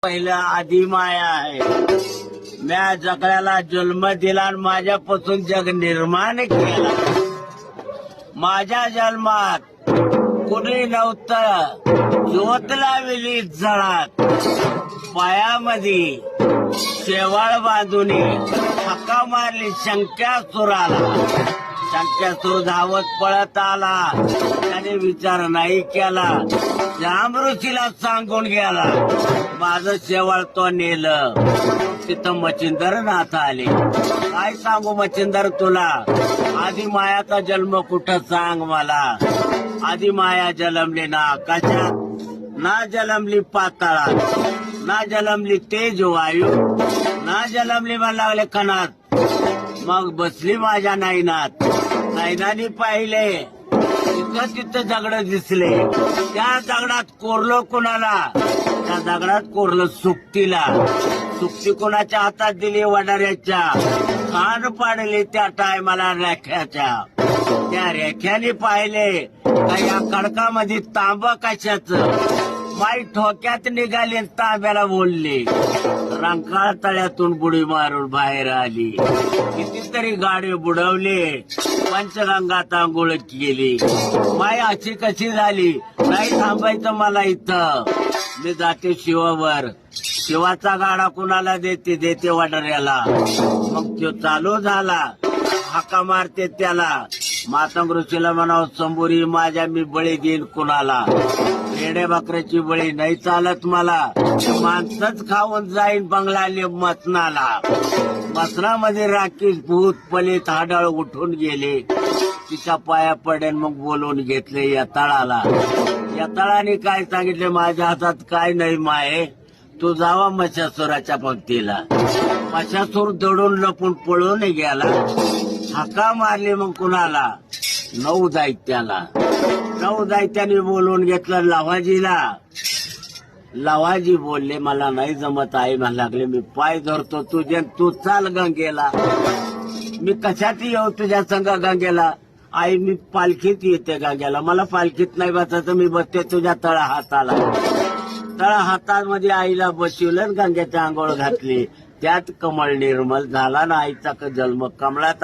पहिला आधी माया आहे. म्या जगण्याला जन्म दिला आणि माझ्यापासून जग निर्माण केला. माझ्या जन्मात कुणी नव्हतं. ज्योत लावली जळात, पायामध्ये शेवाळ बांधून हक्का मारली शंक्यासुराला. शंक्यासुर धावत पळत आला, त्याने विचार नाही केला. जांबृषीला सांगून गेला, माझं शेवाळ तो नेलं. तिथं मच्छिंदर नाथ आले. काय सांगू मच्छिंदर तुला, आधी मायाचा जन्म कुठं सांग मला. आधी माया जन्मली ना आकाशात, ना जन्मली पाताळात, ना जन्मली तेज वायू, ना जन्मली मला लागले कणात. मग बसली माझ्या नैनात. नैनाने पाहिले, तिथं तिथं दगड दिसले. त्या दगडात कोरलं कोणाला, त्या दगडात कोरलं सुक्तीला. सुक्ती कोणाच्या हातात दिली, वडाऱ्याच्या. कान पाडले त्या टायमाला रेख्याच्या. त्या रेख्याने पाहिले का या खडकामध्ये तांब कशाचं. माई ठोक्यात निघाली, तांब्याला बोलली. रंकाळ तळ्यातून बुडी मारून बाहेर आली. कितीतरी गाडी बुडवले, पंचगंगात आंघोळ केली. माई अशी कशी झाली, नाही थांबायचं मला इथं. मी जाते शिवावर. शिवाचा गाडा कुणाला देते वडाऱ्याला. मग तो चालू झाला, हाका मारते त्याला. मातंग ऋषीला म्हणावं, संबुरी माझ्या मी बळी देईन कुणाला. रेड्या बकऱ्याची बळी नाही चालत मला. माणसंच खाऊन जाईन बंगला मसनाला. मसनामध्ये राखीस भूत पलित हाडळ उठून गेले. तिच्या पाया पडेन मग बोलवून घेतले यताळाला. यताळाने काय सांगितले, माझ्या हातात काय नाही माये, तू जावा मशासुराच्या पंक्तीला. मशासूर दडून लपून पळून गेला. हाका मारली मग कुणाला, 9 दैत्याला. 9 दैत्याने बोलवून घेतलं लवाजीला. लवाजी बोलले, मला नाही जमत आई मला लागले, मी पाय धरतो तुझे, तू चाल गंगेला. मी कशात येऊ तुझ्या संग गंगेला. आई मी पालखीत येते गंगेला. मला पालखीत नाही बसायचं, मी बसते तुझ्या तळा हाताला. तळा हातामध्ये आईला बसवलं, गंगेच्या आंघोळ घातली. त्यात कमळ निर्मल झाला ना आईचा जन्म. कमळात